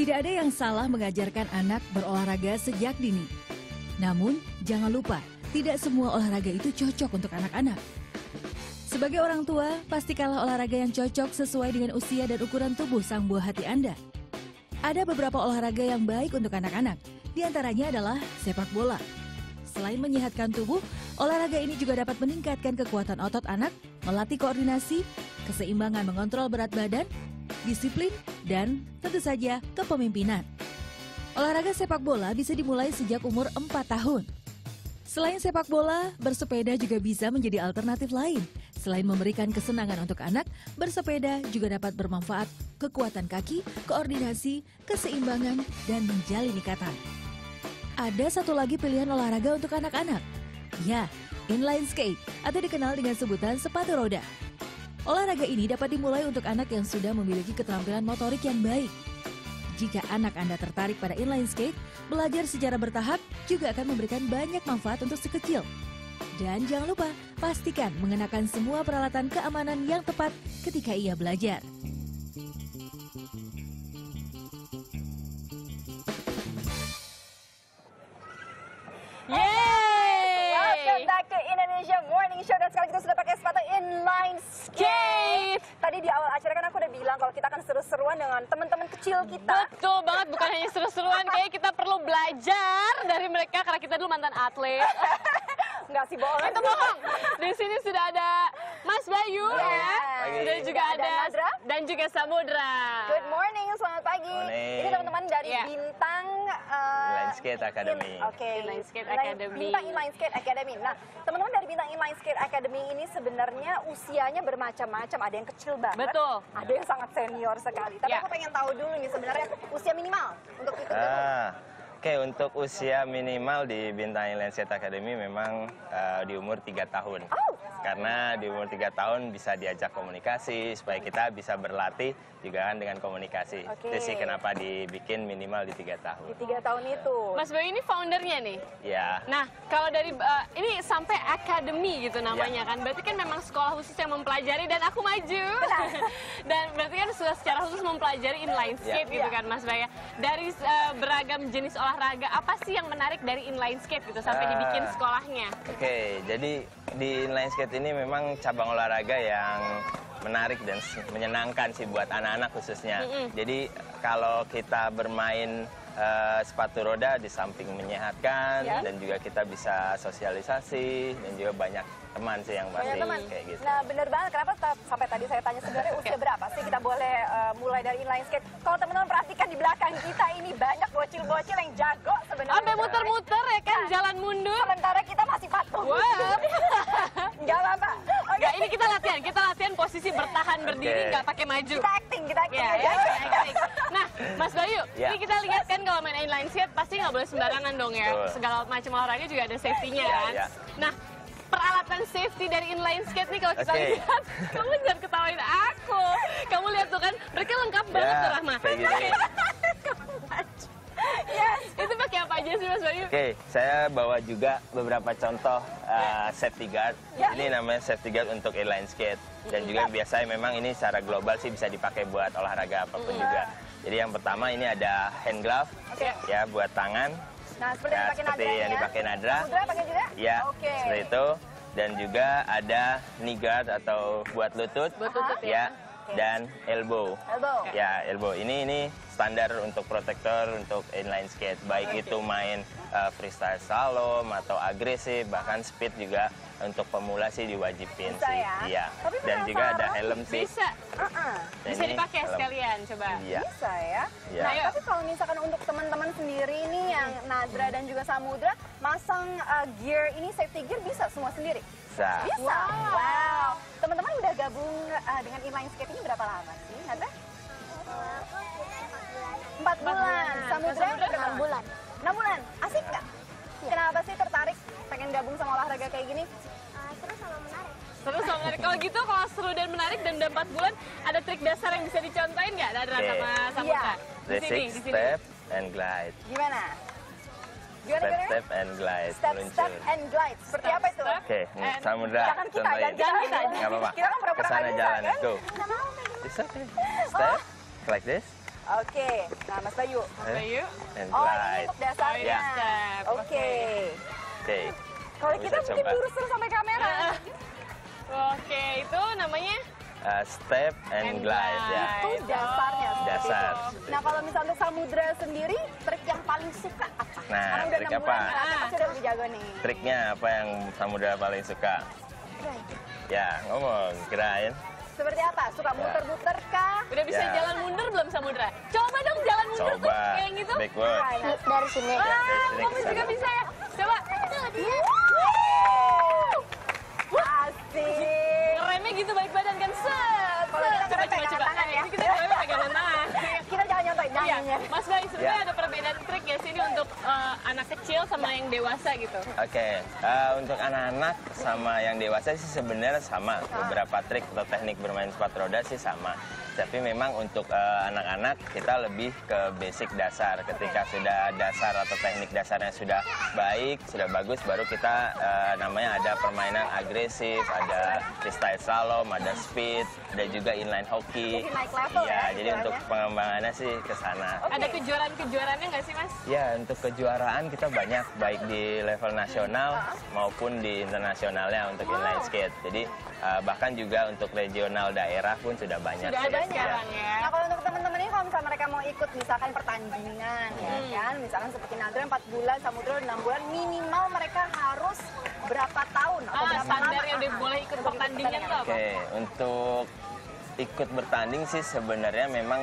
Tidak ada yang salah mengajarkan anak berolahraga sejak dini. Namun, jangan lupa, tidak semua olahraga itu cocok untuk anak-anak. Sebagai orang tua, pastikanlah olahraga yang cocok sesuai dengan usia dan ukuran tubuh sang buah hati Anda. Ada beberapa olahraga yang baik untuk anak-anak, di antaranya adalah sepak bola. Selain menyehatkan tubuh, olahraga ini juga dapat meningkatkan kekuatan otot anak, melatih koordinasi, keseimbangan mengontrol berat badan, disiplin, dan tentu saja kepemimpinan. Olahraga sepak bola bisa dimulai sejak umur 4 tahun. Selain sepak bola, bersepeda juga bisa menjadi alternatif lain. Selain memberikan kesenangan untuk anak, bersepeda juga dapat bermanfaat kekuatan kaki, koordinasi, keseimbangan, dan menjalin ikatan. Ada satu lagi pilihan olahraga untuk anak-anak. Ya, inline skate atau dikenal dengan sebutan sepatu roda. Olahraga ini dapat dimulai untuk anak yang sudah memiliki keterampilan motorik yang baik. Jika anak Anda tertarik pada inline skate, belajar secara bertahap juga akan memberikan banyak manfaat untuk si kecil. Dan jangan lupa, pastikan mengenakan semua peralatan keamanan yang tepat ketika ia belajar. Welcome back to Indonesia Morning Show. Dan sekarang kita sudah pakai sepatu inline skate. Tadi di awal acara kan aku udah bilang kalau kita akan seru-seruan dengan teman-teman kecil kita. Betul banget, bukan hanya seru-seruan, kayaknya kita perlu belajar dari mereka karena kita dulu mantan atlet. Enggak sih, bohong. Itu bohong. Di sini sudah ada Mas Bayu ya. Dan juga ada Nadra dan juga Samudra. Good morning, selamat pagi. Morning. Ini teman-teman dari Iya. Bintang Inline Skate Academy. Oke. Inline Skate Academy. Bintang Inline Skate Academy. Nah, teman-teman dari Bintang Inline Skate Academy ini sebenarnya usianya bermacam-macam. Ada yang kecil banget. Betul. Ada yang sangat senior sekali. Tapi Ya. aku pengen tahu dulu nih sebenarnya usia minimal untuk ikut gabung. Oke, untuk usia minimal di Bintang Inline Skate Academy memang di umur 3 tahun. Oh. Karena di umur 3 tahun bisa diajak komunikasi, supaya kita bisa berlatih juga kan dengan komunikasi. Oke. Itu sih kenapa dibikin minimal di 3 tahun. Di 3 tahun itu. Mas Bayu ini foundernya nih. Ya, Nah, kalau dari ini sampai academy gitu namanya kan, berarti kan memang sekolah khusus yang mempelajari dan aku maju. Dan berarti kan sudah secara khusus mempelajari inline skate gitu kan Mas Bayu. Dari beragam jenis olahraga, apa sih yang menarik dari inline skate gitu sampai dibikin sekolahnya? Oke, jadi di inline skate ini memang cabang olahraga yang menarik dan menyenangkan sih buat anak-anak khususnya. Jadi kalau kita bermain sepatu roda di samping menyehatkan dan juga kita bisa sosialisasi dan juga banyak teman sih yang pasti kayak gitu. Nah, bener banget. Kenapa sampai tadi saya tanya sebenarnya usia berapa sih kita boleh mulai dari inline skate? Kalau teman-teman perhatikan di belakang kita ini banyak bocil-bocil yang jago sebenarnya. Sampai muter-muter ya kan, jalan mundur. Sementara kita masih patung. Wah. Enggak apa-apa. Oke. Nggak, ini kita latihan posisi bertahan berdiri, nggak pakai maju. Kita acting Ya, aja. acting. Nah, Mas Bayu, Ya. ini kita lihat kan kalau main inline skate pasti nggak boleh sembarangan dong ya. Betul. Segala macam olahraga juga ada safety-nya Ya, kan. ya. Nah, peralatan safety dari inline skate nih kalau kita Oke. lihat, kamu jangan ketawain aku. Kamu lihat tuh kan, mereka lengkap banget tuh Rahma. kayak gini. Itu pakai apa aja sih Mas Bayu? Oke, saya bawa juga beberapa contoh safety guard. Ini namanya safety guard untuk inline skate. Dan juga biasanya memang ini secara global sih bisa dipakai buat olahraga apapun juga. Jadi yang pertama ini ada hand glove, ya buat tangan. Nah, seperti Ya, yang dipakai seperti Nadra yang ya. dipakai Nadra. Nadra pakai juga? Ya, Oke. seperti itu. Dan juga ada knee guard atau buat lutut. Buat lutut ya. Dan elbow. Elbow. Ya, elbow. Ini standar untuk protektor untuk inline skate. Baik itu main freestyle slalom atau agresif, bahkan speed juga untuk pemula sih diwajibin Bisa sih. ya? Iya. Tapi Dan juga ada penasaran. helm sih. Bisa, Dan bisa ini dipakai helm. sekalian, coba. Iya. Bisa ya. Ya. Nah, Ayo. tapi kalau misalkan untuk teman-teman sendiri nih yang Nadra dan juga Samudra masang gear ini safety gear bisa semua sendiri? Bisa. Bisa. Wow. Teman-teman udah gabung dengan inline skate ini berapa lama sih, Nadra? 4 bulan. Samudra? 6 bulan. 6 bulan. Asik nggak? Kenapa sih tertarik pengen gabung sama olahraga kayak gini? Seru sama menarik. Seru sama menarik. Kalau gitu, kalau seru dan menarik dan udah 4 bulan, ada trik dasar yang bisa dicontohin nggak Nadra Oke. sama Samudra? Iya. Di sini, Basic di sini. step and glide. Gimana? Step and glide. Step, meluncur. step and glide. Seperti apa itu? Step. Oke, nih, Samudra. Jangan kita, contohin. jangan kita. Nggak apa-apa. Kita kan pura-pura Kesana nggak bisa, jalan, kan? go. Nggak mau pegang. It's okay. Step like this. Oke. Nah, Mas Bayu. Bayu. And Oh, ini glide. untuk dasarnya. Ya. Step. Oke. Oke. Kalau Bisa kita mungkin coba. lurus terus sampai kamera. Oke, itu namanya Step and glide ya. Itu dasarnya. seperti Dasar. itu. Nah, kalau misalnya untuk samudra sendiri, trik yang paling suka apa? Nah, Karena udah trik 6 apa? bulan, Nathan pasti udah lebih jago nih. Triknya apa yang samudra paling suka? Ya, ngomong, kirain. Seperti apa? Suka muter-muter kah? udah bisa Ya. jalan mundur belum Samudra? Coba dong jalan mundur tuh Coba. kayak gitu. Backward. Dari sini. Ah, dari sini kamu ke juga sana. bisa ya? Coba. Asik. Ngeremnya gitu baik badan kan. Set. Kalau kita Coba, pegangan coba. tangan ya. Ini kita ngeremnya pegangan tangan. Kita jangan nyontoin Iya, nyanyinya. Mas Bay, sebenarnya Ya. ada perbedaan trik ya sini untuk anak kecil sama yang dewasa gitu. Oke, untuk anak-anak sama yang dewasa sih sebenarnya sama. Beberapa trik atau teknik bermain sepatu roda sih sama. Tapi memang untuk anak-anak kita lebih ke basic dasar. Ketika sudah dasar atau teknik dasarnya sudah baik, sudah bagus, baru kita namanya ada permainan agresif, ada freestyle slalom, ada speed, ada juga inline hockey. Jadi naik level Iya, ya, jadi untuk istilahnya. pengembangannya sih ke sana. Ada kejuaraan-kejuaraannya nggak sih Mas? Ya, untuk kejuaraan kita banyak, baik di level nasional maupun di internasionalnya untuk inline skate. Jadi bahkan juga untuk regional daerah pun sudah banyak. Sudah ada Ya. sekarang ya. Nah, kalau untuk teman-teman ini kalau misalnya mereka mau ikut misalkan pertandingan ya kan, misalkan seperti Nadra 4 bulan, Samudra 6 bulan, minimal mereka harus berapa tahun atau berapa Standar lama? yang udah boleh ikut pertandingan tuh apa? Oke, untuk ikut bertanding sih sebenarnya memang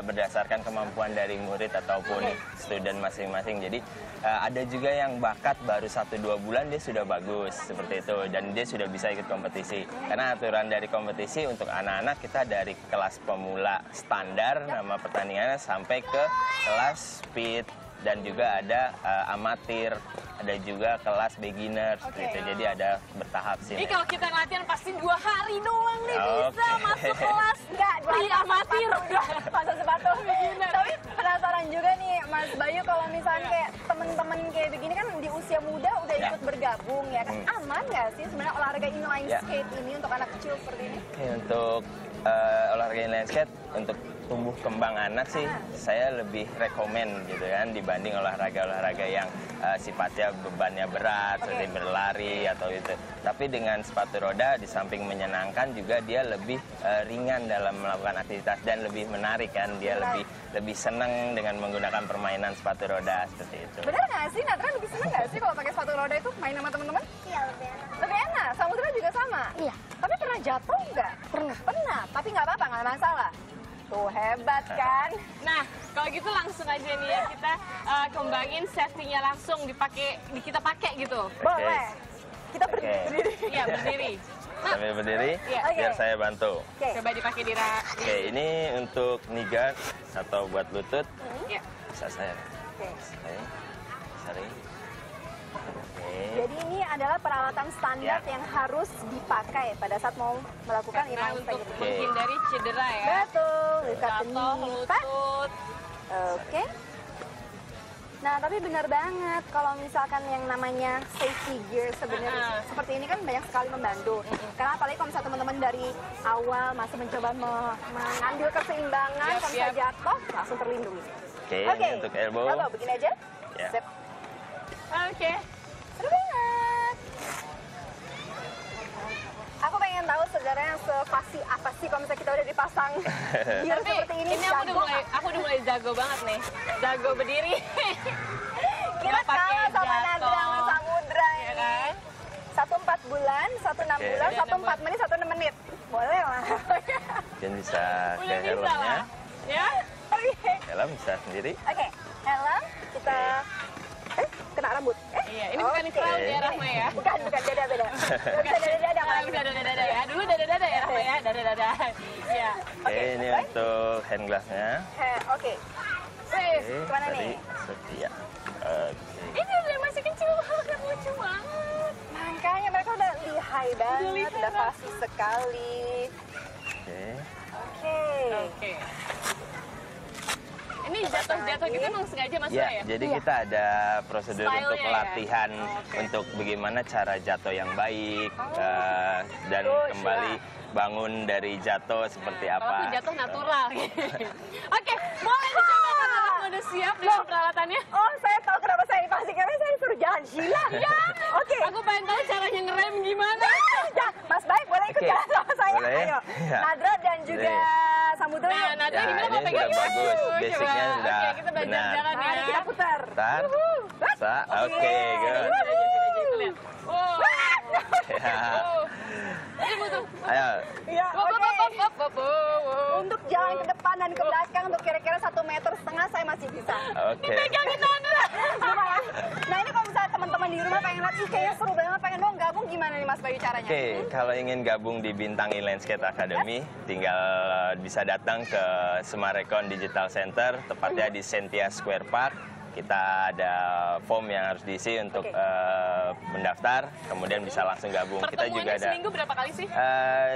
berdasarkan kemampuan dari murid ataupun student masing-masing. Jadi ada juga yang bakat baru 1-2 bulan dia sudah bagus seperti itu dan dia sudah bisa ikut kompetisi. Karena aturan dari kompetisi untuk anak-anak kita dari kelas pemula standar nama pertandingannya sampai ke kelas speed dan juga ada amatir, ada juga kelas beginner seperti itu. Jadi ada bertahap sih. Ini kalau kita latihan pasti 2 hari doang nih Oke. bisa masuk kelas. Enggak, Di amatir. pasang sepatu. Tapi penasaran juga nih Mas Bayu kalau misalnya kayak temen-temen kayak begini kan di usia muda udah Ya. ikut bergabung ya kan. Aman nggak sih sebenarnya olahraga inline Ya. skate ini untuk anak kecil seperti ini? Oke, untuk olahraga inline skate untuk tumbuh kembang anak sih saya lebih rekomen gitu kan dibanding olahraga-olahraga yang sifatnya bebannya berat seperti berlari atau itu. Tapi dengan sepatu roda di samping menyenangkan juga dia lebih ringan dalam melakukan aktivitas dan lebih menarik kan. Dia lebih senang dengan menggunakan permainan sepatu roda seperti itu. Bener nggak sih Natra lebih seneng nggak sih kalau pakai sepatu roda itu main sama teman-teman? Iya, lebih enak. Lebih enak. Samudra juga sama. Iya. Tapi pernah jatuh nggak? Pernah. Pernah. Tapi nggak apa-apa, nggak masalah. Tuh hebat kan? Nah, kalau gitu langsung aja nih ya kita kembangin safety-nya langsung kita pakai gitu. Boleh. Kita Oke. berdiri. Iya, berdiri. Nah, Sambil berdiri, Iya. biar Oke. saya bantu. Oke. coba dipakai di Oke, ini untuk knee guard atau buat lutut. ya. Bisa saya. Oke. Oke. Sorry. Oke. Jadi ini adalah peralatan standar Ya. yang harus dipakai pada saat mau melakukan Karena inline untuk skate. Oke. menghindari cedera ya. Betul. Lihat Jatuh, lutut. Oke. Nah, tapi benar banget kalau misalkan yang namanya safety gear sebenarnya seperti ini kan banyak sekali membantu. Karena apalagi kalau misalnya teman-teman dari awal masih mencoba mengambil keseimbangan, Yap, kalau misalnya yap. jatuh langsung terlindungi. Oke, ini untuk elbow. Elbow, begini aja. Ya. Sip. Oke. Seru banget. Aku pengen tahu sebenarnya sefasi apa sih kalau misalnya kita udah dipasang gear Tapi seperti ini. aku jago udah mulai jago banget nih. Jago berdiri. Kita Nggak pakai kalah sama jatuh. Nadra sama Samudra Ya ini. kan? 1 4 bulan, 1 6 Oke. bulan, Udah 1 4 menit, 1 6 menit. Boleh lah. Dan bisa ke Udah bisa helmnya. lah. Ya. Oke. Helm bisa sendiri. Oke, helm kita kena rambut. Iya, ini bukan Oke. crown ya Rahma ya. Bukan beda. Nggak bisa dada-dada Kalau bisa dada-dada ya. Dulu dada-dada ya Rahma ya. Dada-dada. Iya. Oke, ini untuk hand glass-nya. Oke. Sip, Oke, kemana tadi nih? seperti ya. Oke. Ini udah masih kecil banget, lucu banget. Makanya mereka udah lihai banget, lihai udah banget. fasih sekali. Oke. Oke. Oke. Ini jatuh-jatuh gitu emang sengaja Mas Ya, ya? jadi kita ada prosedur Style-nya untuk ya? latihan Oke. untuk bagaimana cara jatuh yang baik dan Terus, kembali bangun dari jatuh seperti Kalau aku apa. jatuh natural. Oke, boleh dicoba kan aku udah siap dengan peralatannya. Oh, saya tahu kenapa saya pasti karena saya suruh jalan Sheila. Iya. Oke. Aku pengen tahu caranya ngerem gimana. Ya, Mas Baik boleh ikut Oke. jalan sama saya. Boleh. Ayo. Ya. Nadra dan juga Boleh. Samudra. Nah, yuk. nanti Ya, gimana ini mau pegang? sudah bagus. Coba. Basicnya sudah Oke, kita belajar benar. jalan ya. Mari kita putar. Bentar. Bisa? Oke, good. Lihat. Wow. Ya. Wow. Ini butuh. Ayo. Ya, Wow, oke. wow, wow, wow, wow, wow. Untuk jalan ke depan dan ke belakang untuk kira-kira 1,5 meter saya masih bisa. Oke. Pegangin Nadra. Lumayan. Nah ini kalau misalnya teman-teman di rumah pengen lihat, ih kayaknya seru banget, pengen dong gabung, gimana nih Mas Bayu caranya? Oke, kalau ingin gabung di Bintang Inline Skate Academy, tinggal bisa datang ke Semarekon Digital Center, tepatnya di Sentia Square Park. Kita ada form yang harus diisi untuk mendaftar, kemudian bisa langsung gabung. Kita juga Pertemuannya ada seminggu berapa kali sih?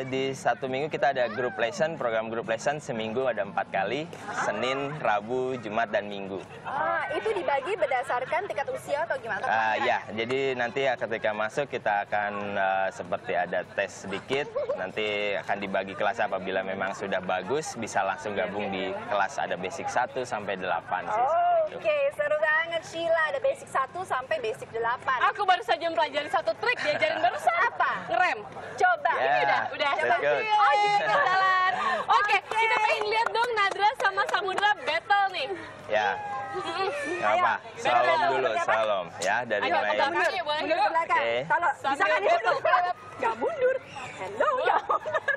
di satu minggu kita ada group lesson, program group lesson seminggu ada 4 kali, Senin, Rabu, Jumat, dan Minggu. Ah, itu dibagi berdasarkan tingkat usia atau gimana? Ya, jadi nanti ketika masuk kita akan seperti ada tes sedikit, nanti akan dibagi kelas apabila memang sudah bagus, bisa langsung gabung di kelas ada basic 1 sampai 8 sih. Oke, seru banget Sheila, ada basic 1 sampai basic 8. Aku baru saja mempelajari satu trik, diajarin barusan. Apa? Ngerem. Coba. Ya. Ini udah. That's good. Oh gitu, jalan. Oke, kita pengen lihat dong Nadra sama Samudra battle nih. Ya, nggak apa, slalom dulu, slalom ya dari Ayo, mulai. ke belakang ya, boleh Mundur ke yuk. belakang. Oke. Kalau bisa Sambil kan ini battle. nggak mundur. Hello, nggak mundur.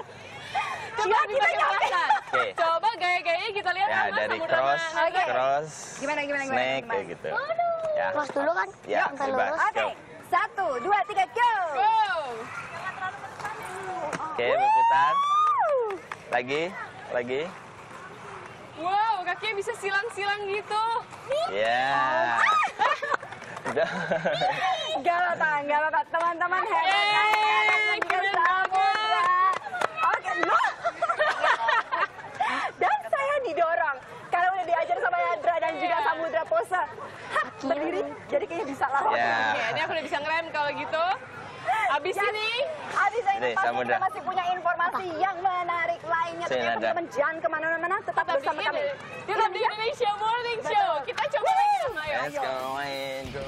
Coba Sheila, lebih kita pakai nyampe. perasaan. Oke. Coba gaya-gayanya kita lihat Ya, sama dari Samudra cross, sama Nadra. cross, Gimana? snake kayak gitu. Ya, Cross dulu kan? ya Sampai bebas. lurus. Oke, Go. 1, 2, 3, go. Go. Oke, berputar. Lagi. Wow, kakinya bisa silang-silang gitu. Ya. Udah. Gak apa-apa, teman-teman hebat. Yeay, keren banget. Oke, no. Dan saya didorong. Karena udah diajar sama Nadra dan juga Samudra pose. Hah, berdiri, jadi kayaknya bisa lawan. Ya. Oke, ini aku udah bisa ngerem kalau gitu. Abis ini, Abis ini Nih, pasti Samudra. kita masih punya informasi yang menarik lainnya. Sini, Tapi Nadra. teman-teman jangan kemana-mana, tetap bersama kami. tetap di Indonesia Morning Show. Kita coba lagi dong, ayo. Let's go, main, go.